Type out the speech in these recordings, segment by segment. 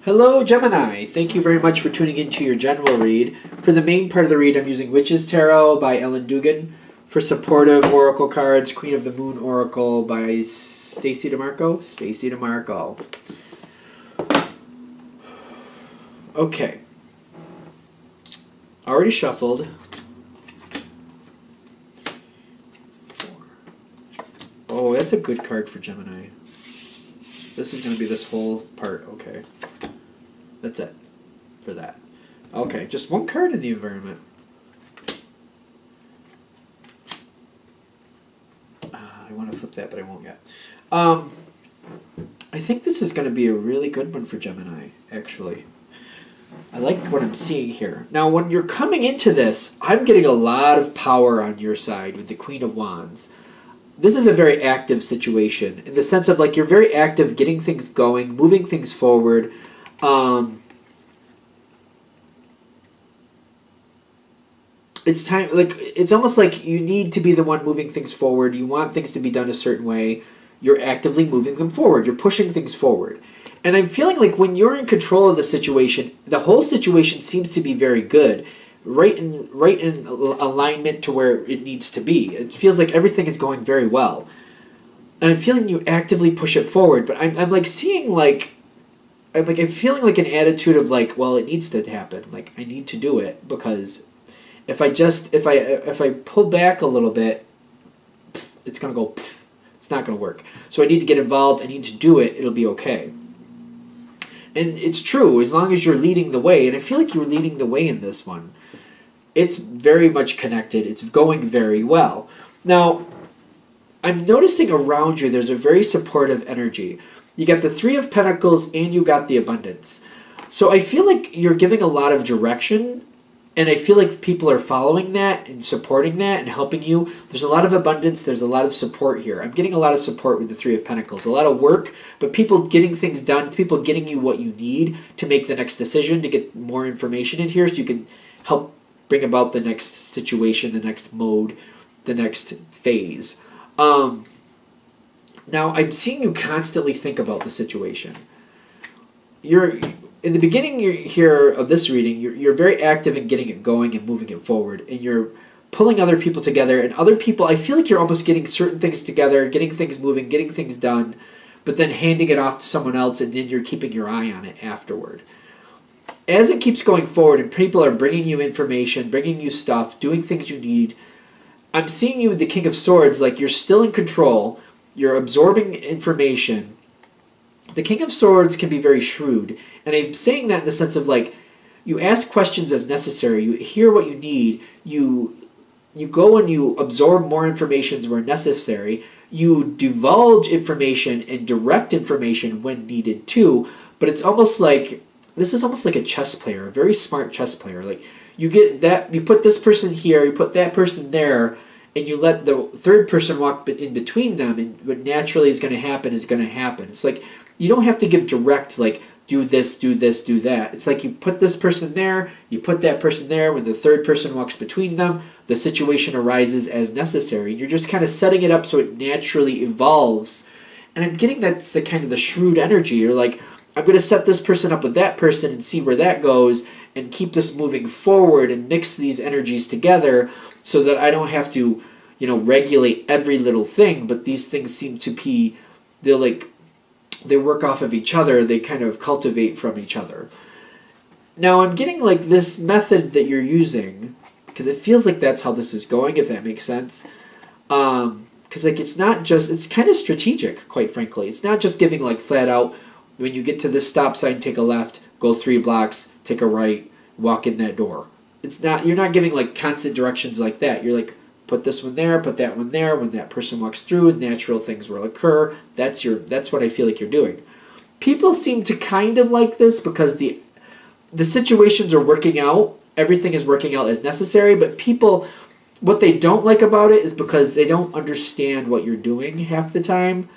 Hello, Gemini. Thank you very much for tuning into your general read. For the main part of the read, I'm using Witch's Tarot by Ellen Dugan. For supportive oracle cards, Queen of the Moon Oracle by Stacy DeMarco. Stacy DeMarco. Okay. Already shuffled. Oh, that's a good card for Gemini. This is going to be this whole part. Okay. That's it for that. Okay, just one card in the environment. I want to flip that, but I won't yet. I think this is going to be a really good one for Gemini, actually. I like what I'm seeing here. Now, when you're coming into this, I'm getting a lot of power on your side with the Queen of Wands. This is a very active situation in the sense of like you're very active getting things going, moving things forward. It's time, like, it's almost like you need to be the one moving things forward. You want things to be done a certain way. You're actively moving them forward. You're pushing things forward. And I'm feeling like when you're in control of the situation, the whole situation seems to be very good. Right in alignment to where it needs to be. It feels like everything is going very well. And I'm feeling you actively push it forward, but I'm like seeing like I'm feeling like an attitude of like, well, it needs to happen. Like I need to do it because if I pull back a little bit, it's going to go, it's not going to work. So I need to get involved, I need to do it, it'll be okay. And it's true, as long as you're leading the way, and I feel like you're leading the way in this one. It's very much connected. It's going very well. Now, I'm noticing around you there's a very supportive energy. You got the Three of Pentacles and you got the Abundance. So I feel like you're giving a lot of direction, and I feel like people are following that and supporting that and helping you. There's a lot of abundance. There's a lot of support here. I'm getting a lot of support with the Three of Pentacles. A lot of work, but people getting things done, people getting you what you need to make the next decision, to get more information in here so you can help bring about the next situation, the next mode, the next phase. Now, I'm seeing you constantly think about the situation. In the beginning here of this reading, you're very active in getting it going and moving it forward, and you're pulling other people together, and other people, I feel like you're almost getting certain things together, getting things moving, getting things done, but then handing it off to someone else, and then you're keeping your eye on it afterward. As it keeps going forward and people are bringing you information, bringing you stuff, doing things you need, I'm seeing you with the King of Swords like you're still in control, you're absorbing information. The King of Swords can be very shrewd, and I'm saying that in the sense of like you ask questions as necessary, you hear what you need, you go and you absorb more information where necessary, you divulge information and direct information when needed too, but it's almost like this is almost like a chess player, a very smart chess player. Like you get that, you put this person here, you put that person there, and you let the third person walk in between them, and what naturally is going to happen is going to happen. It's like you don't have to give direct, like, do this, do this, do that. It's like you put this person there, you put that person there. When the third person walks between them, the situation arises as necessary. You're just kind of setting it up so it naturally evolves. And I'm getting that's the kind of the shrewd energy. You're like, I'm going to set this person up with that person and see where that goes and keep this moving forward and mix these energies together so that I don't have to, regulate every little thing. But these things seem to be, they work off of each other. They kind of cultivate from each other. Now I'm getting like this method that you're using, because it feels like that's how this is going, if that makes sense. Because like it's not just, it's kind of strategic, quite frankly. It's not just giving like flat out, when you get to this stop sign, take a left, go 3 blocks, take a right, walk in that door. It's not, you're not giving like constant directions like that. You're like, put this one there, put that one there. When that person walks through, natural things will occur. That's what I feel like you're doing. People seem to kind of like this because the situations are working out. Everything is working out as necessary, but people, what they don't like about it is because they don't understand what you're doing half the time.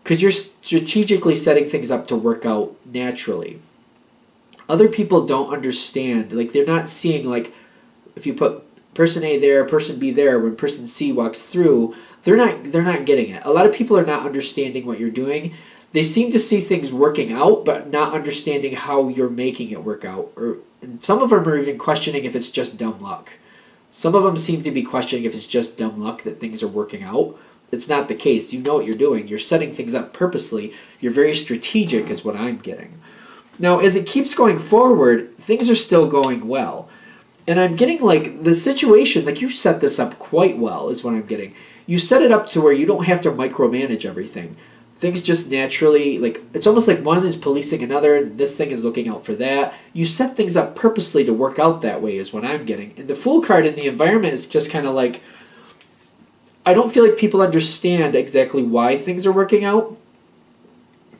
Because you're strategically setting things up to work out naturally. Other people don't understand. Like, they're not seeing, like, if you put person A there, person B there, when person C walks through, they're not getting it. A lot of people are not understanding what you're doing. They seem to see things working out, but not understanding how you're making it work out. Or some of them are even questioning if it's just dumb luck. Some of them seem to be questioning if it's just dumb luck that things are working out. It's not the case. You know what you're doing. You're setting things up purposely. You're very strategic is what I'm getting. Now, as it keeps going forward, things are still going well. And I'm getting like the situation, like you've set this up quite well is what I'm getting. You set it up to where you don't have to micromanage everything. Things just naturally, like, it's almost like one is policing another, and this thing is looking out for that. You set things up purposely to work out that way is what I'm getting. And the Fool card in the environment is just kind of like, I don't feel like people understand exactly why things are working out,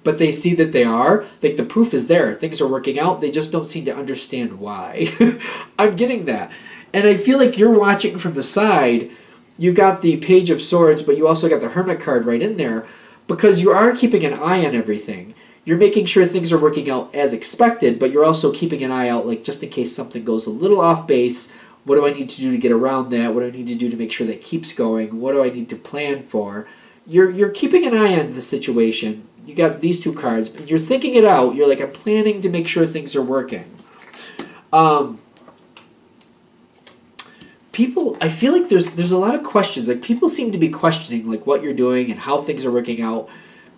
but they see that they are. Like, the proof is there. Things are working out. They just don't seem to understand why. I'm getting that. And I feel like you're watching from the side. You got the Page of Swords, but you also got the Hermit card right in there. Because you are keeping an eye on everything. You're making sure things are working out as expected, but you're also keeping an eye out, like, just in case something goes a little off base. What do I need to do to get around that? What do I need to do to make sure that keeps going? What do I need to plan for? You're keeping an eye on the situation. You got these two cards, but you're thinking it out. You're like, I'm planning to make sure things are working. People, I feel like there's a lot of questions. Like, people seem to be questioning like what you're doing and how things are working out.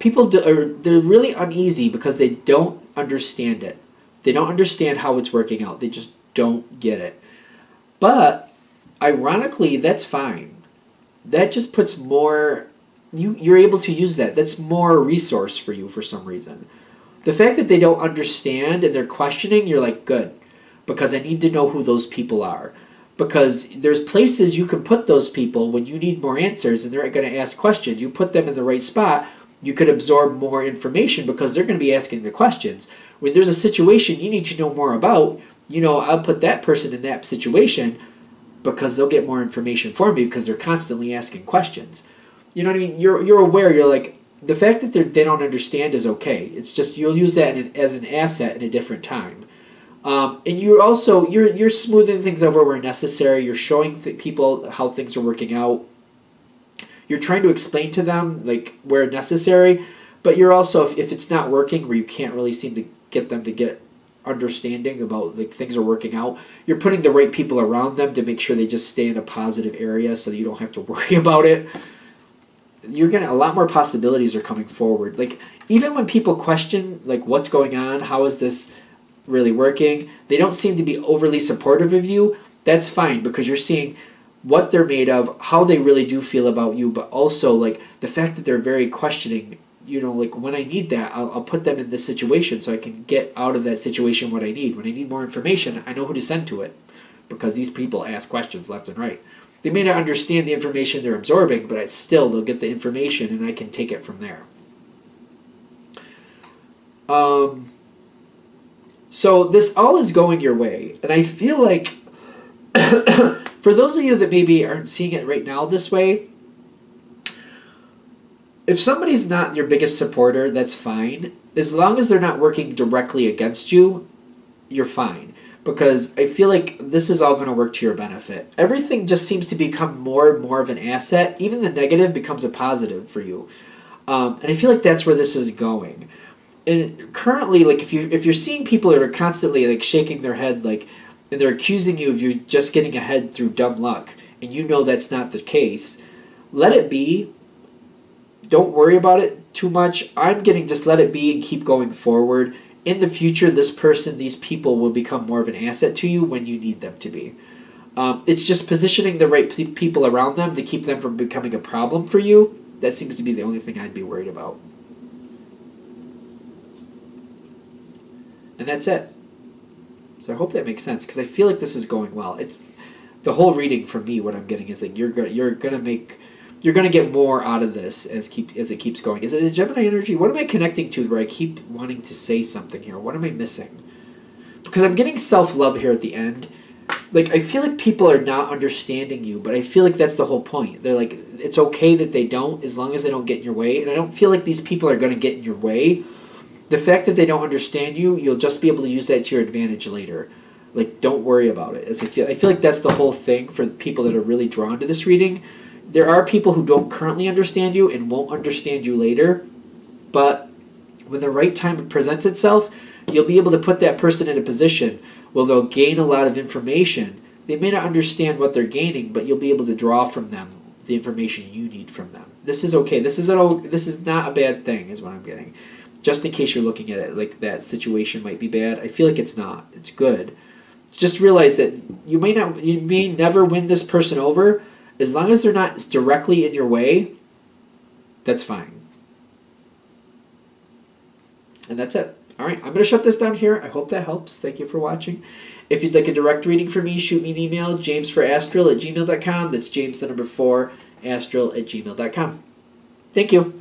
People they're really uneasy because they don't understand it. They don't understand how it's working out. They just don't get it. But ironically, that's fine. That just puts more. You're able to use that. That's more resource for you for some reason. The fact that they don't understand and they're questioning, you're like, good, because I need to know who those people are. Because there's places you can put those people when you need more answers and they're going to ask questions. You put them in the right spot, you could absorb more information because they're going to be asking the questions. When there's a situation you need to know more about, I'll put that person in that situation because they'll get more information for me because they're constantly asking questions. You know what I mean? You're aware. You're like, the fact that they don't understand is okay. It's just you'll use that as an asset in a different time. And you're also you're smoothing things over where necessary. You're showing people how things are working out. You're trying to explain to them like where necessary, but you're also if it's not working where you can't really seem to get them to get understanding about like things are working out, you're putting the right people around them to make sure they just stay in a positive area so that you don't have to worry about it. You're gonna a lot more possibilities are coming forward. Like even when people question like what's going on, how is this really working, they don't seem to be overly supportive of you. That's fine because you're seeing what they're made of, how they really do feel about you, but also like the fact that they're very questioning. Like when I need that, I'll put them in this situation so I can get out of that situation what I need. When I need more information, I know who to send to it because these people ask questions left and right. They may not understand the information they're absorbing, but they'll get the information and I can take it from there. So this all is going your way. And I feel like for those of you that maybe aren't seeing it right now this way, if somebody's not your biggest supporter, that's fine. As long as they're not working directly against you, you're fine. Because I feel like this is all going to work to your benefit. Everything just seems to become more and more of an asset. Even the negative becomes a positive for you. And I feel like that's where this is going. And currently, like if you're seeing people that are constantly like shaking their head, like, and they're accusing you of you just getting ahead through dumb luck, and you know that's not the case, let it be. Don't worry about it too much. I'm getting just let it be and keep going forward. In the future, this person, these people will become more of an asset to you when you need them to be. It's just positioning the right people around them to keep them from becoming a problem for you. That seems to be the only thing I'd be worried about. And that's it. So I hope that makes sense because I feel like this is going well. It's the whole reading for me. What I'm getting is like you're gonna get more out of this as it keeps going. Is it the Gemini energy? What am I connecting to where I keep wanting to say something here? What am I missing? Because I'm getting self-love here at the end. Like I feel like people are not understanding you, but I feel like that's the whole point. They're like, it's okay that they don't, as long as they don't get in your way. And I don't feel like these people are going to get in your way. The fact that they don't understand you, you'll just be able to use that to your advantage later. Like, don't worry about it. As I feel like that's the whole thing for the people that are really drawn to this reading. There are people who don't currently understand you and won't understand you later, but when the right time presents itself, you'll be able to put that person in a position where they'll gain a lot of information. They may not understand what they're gaining, but you'll be able to draw from them the information you need from them. This is okay. This is not a bad thing, is what I'm getting. Just in case you're looking at it like that situation might be bad, I feel like it's not. It's good. Just realize that you may never win this person over. As long as they're not directly in your way, that's fine. And that's it. All right, I'm going to shut this down here. I hope that helps. Thank you for watching. If you'd like a direct reading from me, shoot me an email, jamesforastral@gmail.com. That's James, the number 4, astral@gmail.com. Thank you.